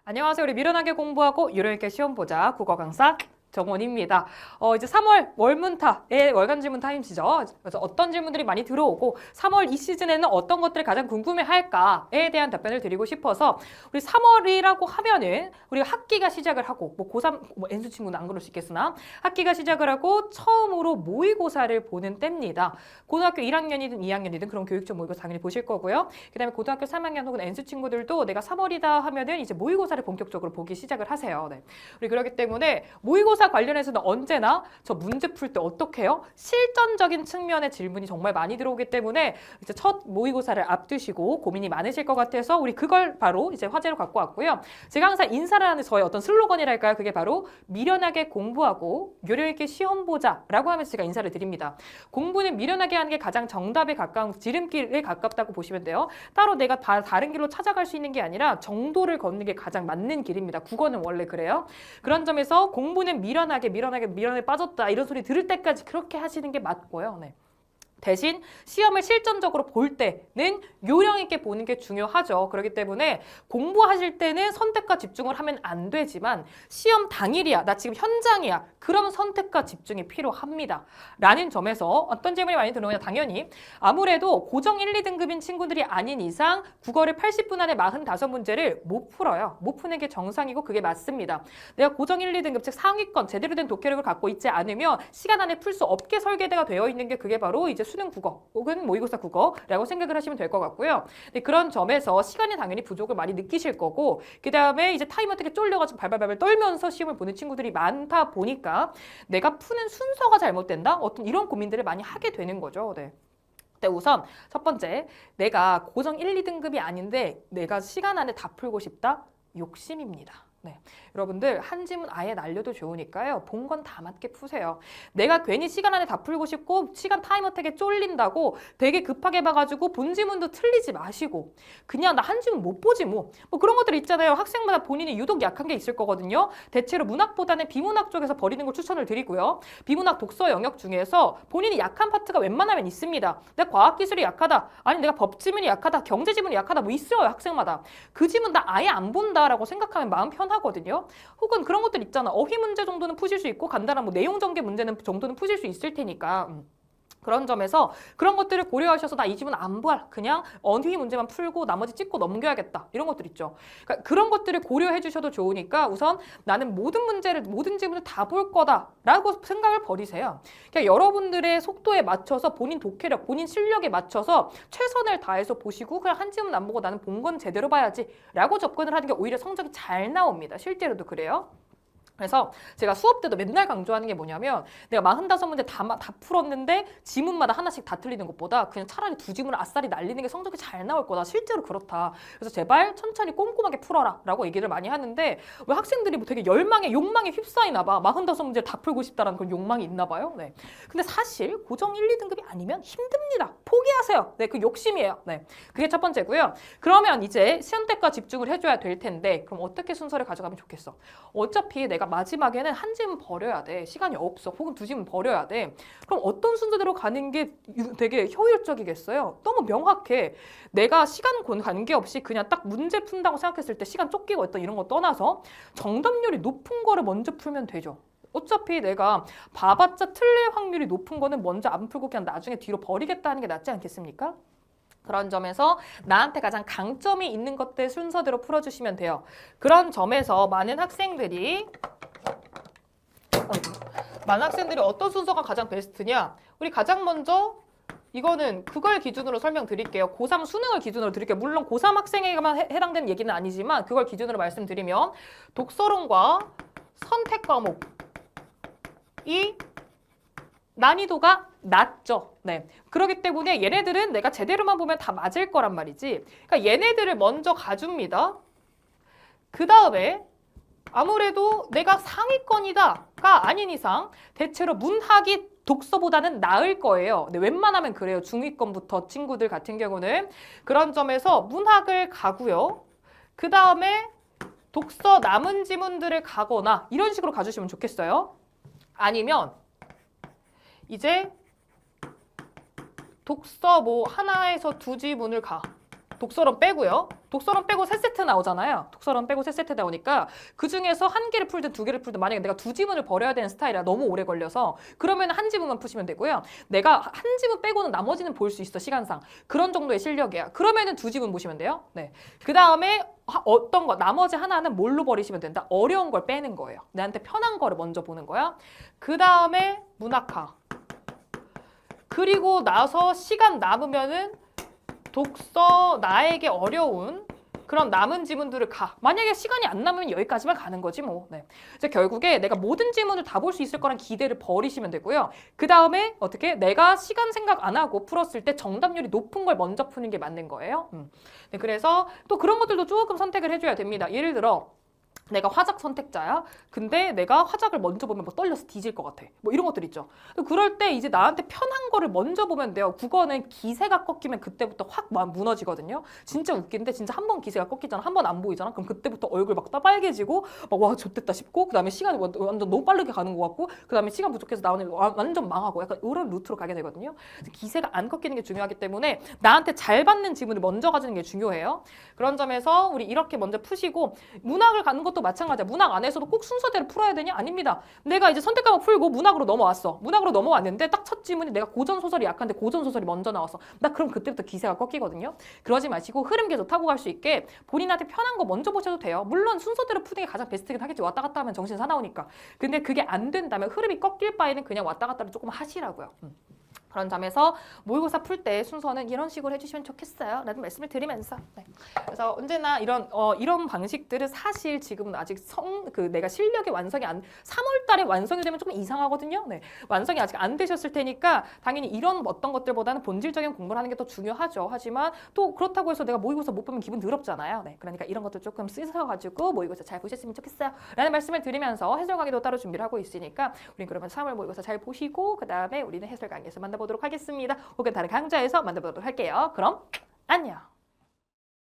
안녕하세요. 우리 미련하게 공부하고 요령있게 시험 보자 국어 강사 정원입니다. 이제 3월 월문타의 월간 질문 타임이죠. 그래서 어떤 질문들이 많이 들어오고 3월 이 시즌에는 어떤 것들을 가장 궁금해할까에 대한 답변을 드리고 싶어서 우리 3월이라고 하면은 우리가 학기가 시작을 하고 뭐 고3, N수 친구는 안 그럴 수 있겠으나 학기가 시작을 하고 처음으로 모의고사를 보는 때입니다. 고등학교 1학년이든 2학년이든 그런 교육적 모의고사 당연히 보실 거고요. 그다음에 고등학교 3학년 혹은 N수 친구들도 내가 3월이다 하면은 이제 모의고사를 본격적으로 보기 시작을 하세요. 네. 우리 그렇기 때문에 모의고사 관련해서는 언제나 저 문제 풀 때 어떻게 해요? 실전적인 측면의 질문이 정말 많이 들어오기 때문에 이제 첫 모의고사를 앞두시고 고민이 많으실 것 같아서 우리 그걸 바로 이제 화제로 갖고 왔고요. 제가 항상 인사를 하는 저의 어떤 슬로건이랄까요? 그게 바로 미련하게 공부하고 요령있게 시험 보자라고 하면서 제가 인사를 드립니다. 공부는 미련하게 하는 게 가장 정답에 가까운 지름길에 가깝다고 보시면 돼요. 따로 내가 다른 길로 찾아갈 수 있는 게 아니라 정도를 걷는 게 가장 맞는 길입니다. 국어는 원래 그래요. 그런 점에서 공부는 미련에 빠졌다 이런 소리 들을 때까지 그렇게 하시는 게 맞고요. 네. 대신 시험을 실전적으로 볼 때는 요령 있게 보는 게 중요하죠. 그렇기 때문에 공부하실 때는 선택과 집중을 하면 안 되지만 시험 당일이야, 나 지금 현장이야, 그러면 선택과 집중이 필요합니다. 라는 점에서 어떤 질문이 많이 들어오냐, 당연히 아무래도 고정 1, 2등급인 친구들이 아닌 이상 국어를 80분 안에 45문제를 못 풀어요. 못 푸는 게 정상이고 그게 맞습니다. 내가 고정 1, 2등급 즉 상위권 제대로 된 독해력을 갖고 있지 않으면 시간 안에 풀 수 없게 설계가 되어 있는 게 그게 바로 이제 수능 국어 혹은 모의고사 국어라고 생각을 하시면 될 것 같고요. 네, 그런 점에서 시간이 당연히 부족을 많이 느끼실 거고 그 다음에 이제 타임 어떻게 쫄려가지고 발발발 떨면서 시험을 보는 친구들이 많다 보니까 내가 푸는 순서가 잘못된다? 어떤 이런 고민들을 많이 하게 되는 거죠. 네. 네, 우선 첫 번째, 내가 고정 1, 2등급이 아닌데 내가 시간 안에 다 풀고 싶다? 욕심입니다. 네. 여러분들 한 지문 아예 날려도 좋으니까요. 본 건 다 맞게 푸세요. 내가 괜히 시간 안에 다 풀고 싶고 시간 타임어택에 쫄린다고 되게 급하게 봐가지고 본 지문도 틀리지 마시고 그냥 나 한 지문 못 보지 뭐 그런 것들 있잖아요. 학생마다 본인이 유독 약한 게 있을 거거든요. 대체로 문학보다는 비문학 쪽에서 버리는 걸 추천을 드리고요. 비문학 독서 영역 중에서 본인이 약한 파트가 웬만하면 있습니다. 내가 과학기술이 약하다. 아니 내가 법지문이 약하다. 경제지문이 약하다. 뭐 있어요. 학생마다. 그 지문 나 아예 안 본다라고 생각하면 마음 편하거든요. 혹은 그런 것들 있잖아. 어휘 문제 정도는 푸실 수 있고 간단한 뭐 내용 전개 문제는 정도는 푸실 수 있을 테니까. 그런 점에서 그런 것들을 고려하셔서 나 이 지문 안 봐. 그냥 어휘 문제만 풀고 나머지 찍고 넘겨야겠다. 이런 것들 있죠. 그러니까 그런 것들을 고려해 주셔도 좋으니까 우선 나는 모든 지문을 다 볼 거다라고 생각을 버리세요. 그러니까 여러분들의 속도에 맞춰서 본인 독해력, 본인 실력에 맞춰서 최선을 다해서 보시고 그냥 한 지문 안 보고 나는 본 건 제대로 봐야지 라고 접근을 하는 게 오히려 성적이 잘 나옵니다. 실제로도 그래요. 그래서 제가 수업 때도 맨날 강조하는 게 뭐냐면 내가 45문제 다 풀었는데 지문마다 하나씩 다 틀리는 것보다 그냥 차라리 두 지문을 아싸리 날리는 게 성적이 잘 나올 거다. 실제로 그렇다. 그래서 제발 천천히 꼼꼼하게 풀어라 라고 얘기를 많이 하는데 왜 학생들이 뭐 되게 욕망에 휩싸이나 봐. 45문제 다 풀고 싶다라는 그런 욕망이 있나 봐요. 네. 근데 사실 고정 1, 2등급이 아니면 힘듭니다. 포기하세요. 네, 그 욕심이에요. 네. 그게 첫 번째고요. 그러면 이제 시험때과 집중을 해줘야 될 텐데 그럼 어떻게 순서를 가져가면 좋겠어? 어차피 내가 마지막에는 한 지문 버려야 돼. 시간이 없어. 혹은 두 지문 버려야 돼. 그럼 어떤 순서대로 가는 게 되게 효율적이겠어요? 너무 명확해. 내가 시간 관계없이 그냥 딱 문제 푼다고 생각했을 때 시간 쫓기고 어떤 이런 거 떠나서 정답률이 높은 거를 먼저 풀면 되죠. 어차피 내가 봐봤자 틀릴 확률이 높은 거는 먼저 안 풀고 그냥 나중에 뒤로 버리겠다는 게 낫지 않겠습니까? 그런 점에서 나한테 가장 강점이 있는 것들 순서대로 풀어주시면 돼요. 그런 점에서 많은 학생들이 어떤 순서가 가장 베스트냐? 우리 가장 먼저 이거는 그걸 기준으로 설명드릴게요. 고3 수능을 기준으로 드릴게요. 물론 고3 학생에게만 해당되는 얘기는 아니지만 그걸 기준으로 말씀드리면 독서론과 선택 과목이 난이도가 낮죠. 네. 그렇기 때문에 얘네들은 내가 제대로만 보면 다 맞을 거란 말이지. 그러니까 얘네들을 먼저 가줍니다. 그 다음에 아무래도 내가 상위권이다가 아닌 이상 대체로 문학이 독서보다는 나을 거예요. 네, 웬만하면 그래요. 중위권부터 친구들 같은 경우는. 그런 점에서 문학을 가고요. 그 다음에 독서 남은 지문들을 가거나 이런 식으로 가주시면 좋겠어요. 아니면 이제 독서 뭐 하나에서 두 지문을 가. 독서론 빼고요. 독서론 빼고 3세트 나오잖아요. 독서론 빼고 3세트 나오니까 그중에서 한 개를 풀든 두 개를 풀든 만약에 내가 두 지문을 버려야 되는 스타일이라 너무 오래 걸려서 그러면 한 지문만 푸시면 되고요. 내가 한 지문 빼고는 나머지는 볼 수 있어, 시간상. 그런 정도의 실력이야. 그러면은 두 지문 보시면 돼요. 네. 그 다음에 어떤 거, 나머지 하나는 뭘로 버리시면 된다? 어려운 걸 빼는 거예요. 나한테 편한 거를 먼저 보는 거야. 그 다음에 문학화. 그리고 나서 시간 남으면은 독서 나에게 어려운 그런 남은 지문들을 가. 만약에 시간이 안 남으면 여기까지만 가는 거지 뭐. 네. 이제 결국에 내가 모든 지문을 다 볼 수 있을 거란 기대를 버리시면 되고요. 그 다음에 어떻게 내가 시간 생각 안 하고 풀었을 때 정답률이 높은 걸 먼저 푸는 게 맞는 거예요. 네, 그래서 또 그런 것들도 조금 선택을 해줘야 됩니다. 예를 들어 내가 화작 선택자야. 근데 내가 화작을 먼저 보면 뭐 떨려서 뒤질 것 같아. 뭐 이런 것들 있죠. 그럴 때 이제 나한테 편한 거를 먼저 보면 돼요. 국어는 기세가 꺾이면 그때부터 확 무너지거든요. 진짜 웃긴데 진짜 한 번 기세가 꺾이잖아. 한 번 안 보이잖아. 그럼 그때부터 얼굴 막 빨개지고 막 와 좆됐다 싶고 그다음에 시간이 완전 너무 빠르게 가는 것 같고 그다음에 시간 부족해서 나오는 완전 망하고 약간 이런 루트로 가게 되거든요. 기세가 안 꺾이는 게 중요하기 때문에 나한테 잘 받는 지문을 먼저 가지는 게 중요해요. 그런 점에서 우리 이렇게 먼저 푸시고 문학을 가는 것도 마찬가지야. 문학 안에서도 꼭 순서대로 풀어야 되냐? 아닙니다. 내가 이제 선택 과목 풀고 문학으로 넘어왔어. 문학으로 넘어왔는데 딱 첫 지문이 내가 고전 소설이 약한데 고전 소설이 먼저 나왔어. 나 그럼 그때부터 기세가 꺾이거든요. 그러지 마시고 흐름 계속 타고 갈 수 있게 본인한테 편한 거 먼저 보셔도 돼요. 물론 순서대로 푸는 게 가장 베스트긴 하겠지. 왔다 갔다 하면 정신 사나우니까. 근데 그게 안 된다면 흐름이 꺾일 바에는 그냥 왔다 갔다를 조금 하시라고요. 그런 점에서 모의고사 풀 때 순서는 이런 식으로 해주시면 좋겠어요. 라는 말씀을 드리면서 네. 그래서 언제나 이런 방식들은 사실 지금은 아직 내가 실력이 완성이 3월 달에 완성이 되면 조금 이상하거든요. 네. 완성이 아직 안 되셨을 테니까 당연히 이런 어떤 것들보다는 본질적인 공부를 하는 게 더 중요하죠. 하지만 또 그렇다고 해서 내가 모의고사 못 보면 기분 더럽잖아요. 네. 그러니까 이런 것들 조금 쓰셔가지고 모의고사 잘 보셨으면 좋겠어요. 라는 말씀을 드리면서 해설 강의도 따로 준비를 하고 있으니까 우린 그러면 3월 모의고사 잘 보시고 그 다음에 우리는 해설 강의에서 만나보도록 하겠습니다. 혹은 다른 강좌에서 만나보도록 할게요. 그럼 안녕.